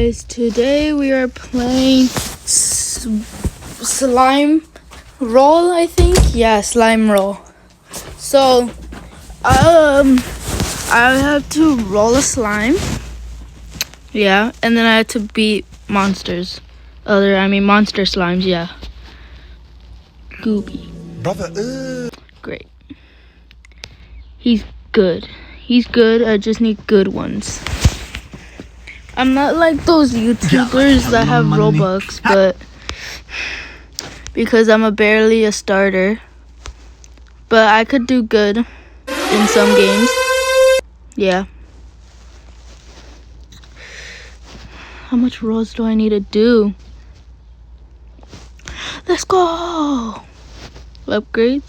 guys, today we are playing slime roll, I think. Yeah, slime roll. So I have to roll a slime, yeah, and then I had to beat monsters. Monster slimes, yeah. Gooby. Brother, Great. He's good. I just need good ones. I'm not like those YouTubers that have Robux, but because I'm barely a starter. But I could do good in some games. Yeah. How much rolls do I need to do? Let's go! Upgrade.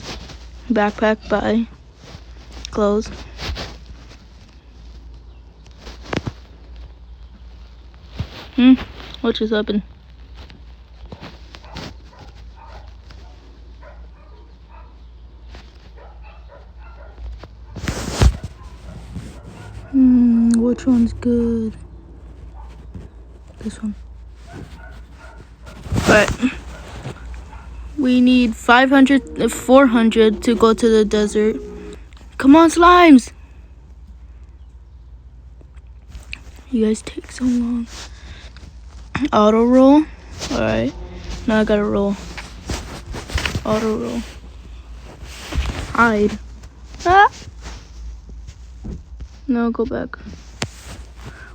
Backpack, buy. Clothes. What just happened? Which one's good? This one. But we need 400 to go to the desert. Come on, slimes! You guys take so long. Auto roll. Alright. Now I gotta roll. Auto roll. Hide. Ah! No, go back.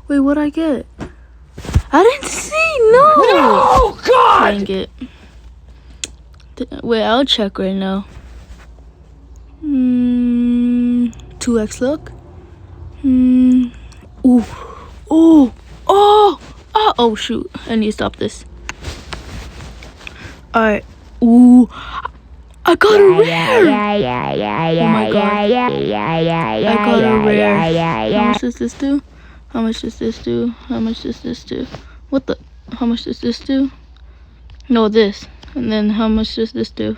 Wait, what'd I get? I didn't see! No! no, God! I didn't get. Wait, I'll check right now. 2x luck. Ooh. Oh! Oh! Oh, shoot. I need to stop this. Alright. Ooh. I got a rare! Oh my god. I got a rare. How much does this do? How much does this do? How much does this do? What the? How much does this do? No, this. And then how much does this do?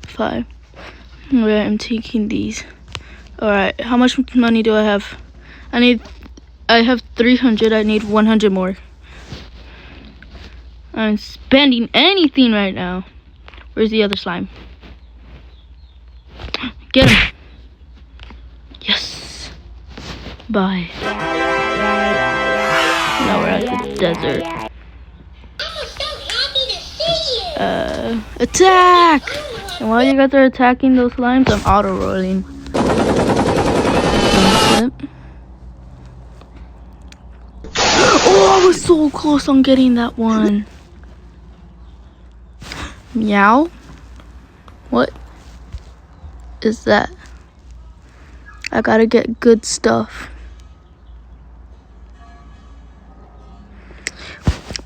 5. Alright, I'm taking these. Alright, how much money do I have? I have 300. I need 100 more. I'm spending anything right now. Where's the other slime? Get him. Yes. Bye. Now we're at the desert. I'm so happy to see you. Attack! And while you guys are attacking those slimes, I'm auto rolling. Oh, I was so close on getting that one. Meow? What is that? I gotta get good stuff.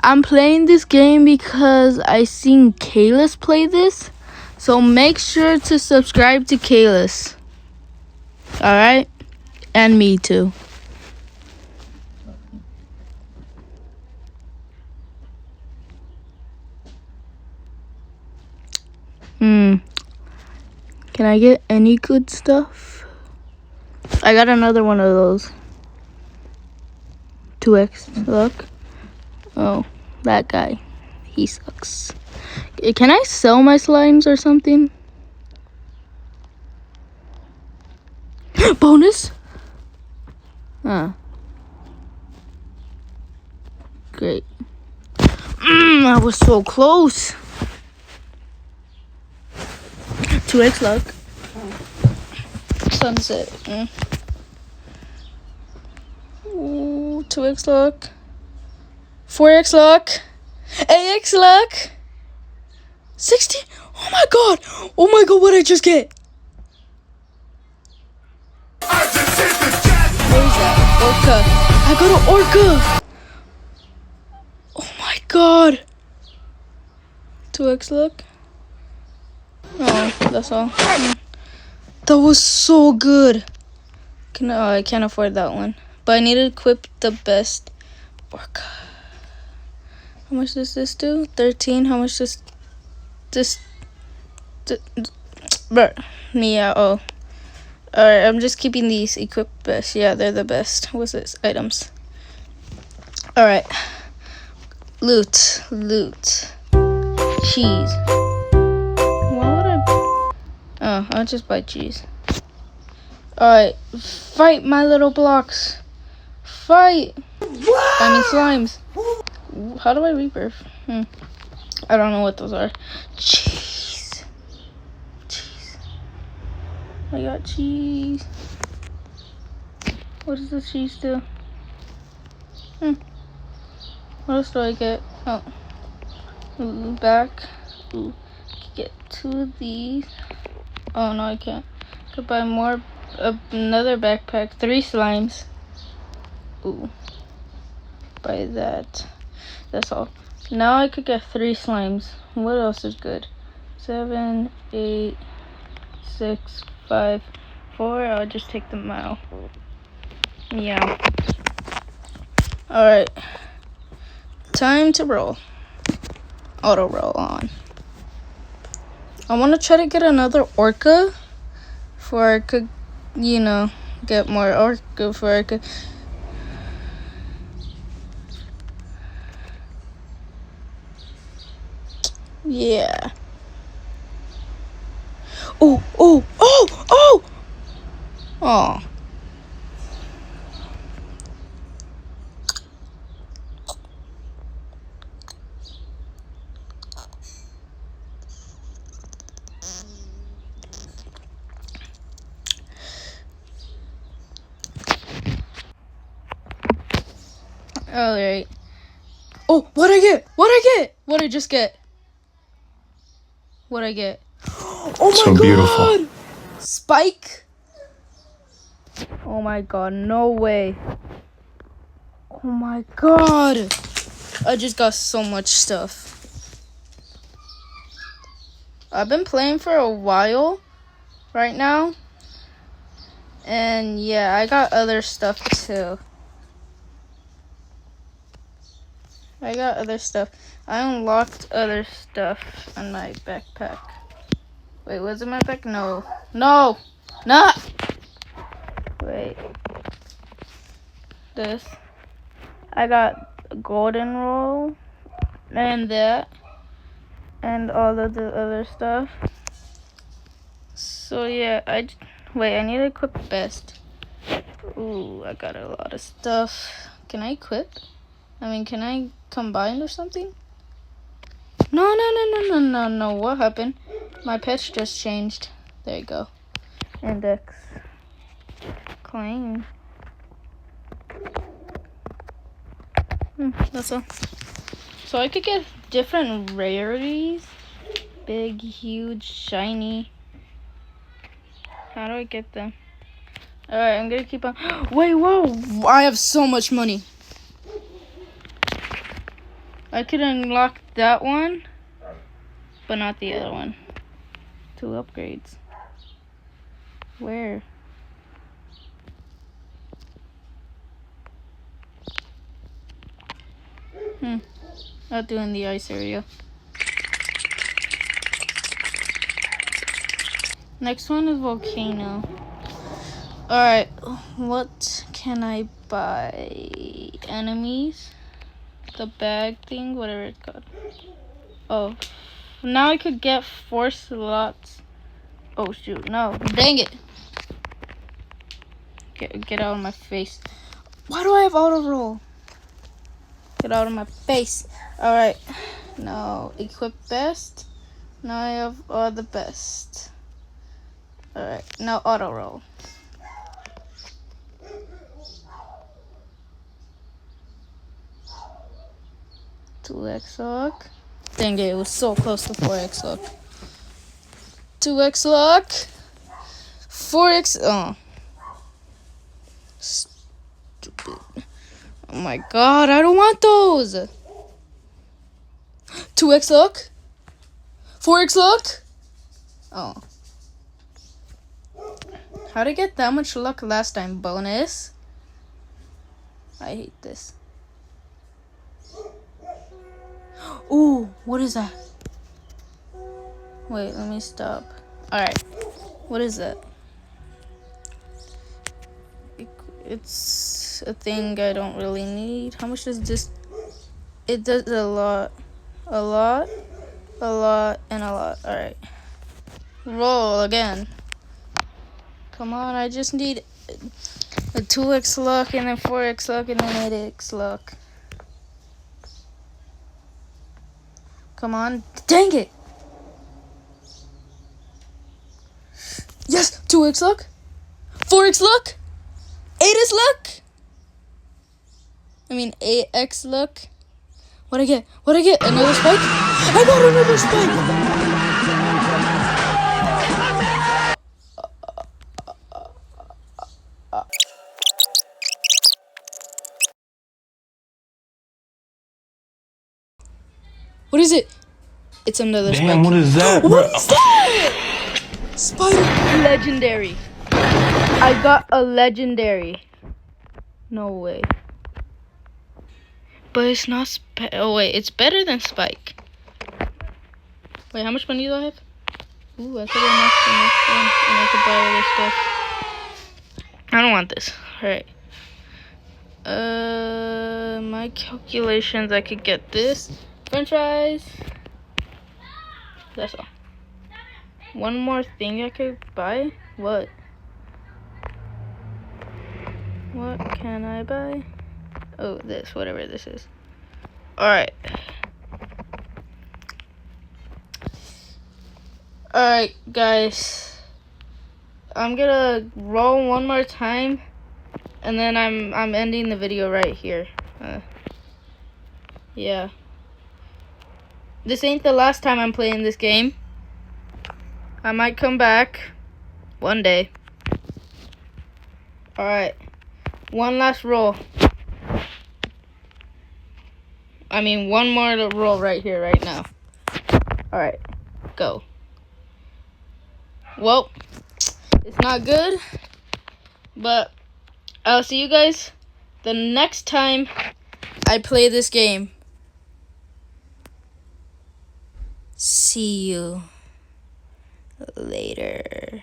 I'm playing this game because I seen Kalis play this. So make sure to subscribe to Kalis. Alright? And me too. Can I get any good stuff? I got another one of those. 2x luck. Oh, that guy. He sucks. Can I sell my slimes or something? Bonus? Great. I was so close. 2x luck. Sunset. Ooh, 2x luck. 4x luck. 8x luck. 60. Oh my god. Oh my god, what did I just get? I just hit the jackpot. What is that? Orca. I got an orca. Oh my god. 2x luck. Oh, that's all. That was so good. I can't afford that one. But I need to equip the best orca. How much does this do? 13. How much does this? Yeah. Oh. Alright, I'm just keeping these equipped best. Yeah, they're the best. What's this? Items. Alright. Loot. Cheese. Why would I? Oh, I'll just buy cheese. Alright. Fight, my little blocks. Fight. I mean slimes. How do I rebirth? I don't know what those are. Cheese. I got cheese. What does the cheese do? What else do I get? Oh. Back. Ooh. Get 2 of these. Oh no, I can't. Could buy more. Another backpack. 3 slimes. Ooh. Buy that. That's all. Now I could get 3 slimes. What else is good? 7, 8, 6, 5, 4. I'll just take them out. Yeah. Alright. Time to roll. Auto roll on. I want to try to get another orca. Before I could, get more orca. Before I could. Yeah. Oh. Alright. Oh, what'd I get? What'd I just get? What'd I get? Oh my So god! beautiful. Spike? Oh my god, no way. Oh my god. I just got so much stuff. I've been playing for a while right now. And yeah, I got other stuff too. I unlocked other stuff on my backpack. Wait, was it my back? No. Not. Wait. This. I got a golden roll. And that. And all of the other stuff. So yeah, I need to equip best. Ooh, I got a lot of stuff. Can I equip? Can I combine or something? No. What happened? My pets just changed. There you go. Index. Claim. That's all. So I could get different rarities. Big, huge, shiny. How do I get them? Alright, I'm gonna keep on. Wait, whoa! I have so much money. I could unlock that one, but not the other one. 2 upgrades. Where? Not doing the ice area. Next one is volcano. Alright, what can I buy? Enemies? The bag thing, whatever it's called. Oh, now I could get 4 slots. Oh shoot, no, dang it. Get out of my face. Why do I have auto roll? Get out of my face. Alright, now equip best. Now I have all the best. Alright, now auto roll. Two X-Lock. Dang it, it was so close to 4 X-Lock. 2 X-Lock. 4 X. Oh. Stupid. Oh my god, I don't want those. 2 X-Lock. 4 X-Lock. Oh. How'd I get that much luck last time? Bonus? I hate this. Ooh, what is that? Wait, let me stop. Alright. What is that? it's a thing I don't really need. How much does this? It does a lot, a lot, a lot, and a lot. All right, roll again. Come on, I just need a 2x luck and a 4x luck and an 8x luck. Come on, dang it! Yes, 2x luck, 4x luck, 8x luck. I mean 8x luck. What'd I get? What'd I get? Another spike? I got another spike! What is it? It's another spike. Damn, what is that, bro? What is that? Spider. Legendary. I got a legendary. No way. But it's not oh wait, it's better than Spike. Wait, how much money do I have? Ooh, I could unlock the next one and I could buy all this stuff. I don't want this. Alright. My calculations, I could get this. French fries. That's all. One more thing I could buy? What? What can I buy? Oh, this, whatever this is. Alright. Alright, guys. I'm gonna roll one more time. And then I'm ending the video right here. Yeah. This ain't the last time I'm playing this game. I might come back one day. Alright. One last roll. I mean, one more to roll right here, right now. Alright. Go. Well, it's not good. But I'll see you guys the next time I play this game. See you later.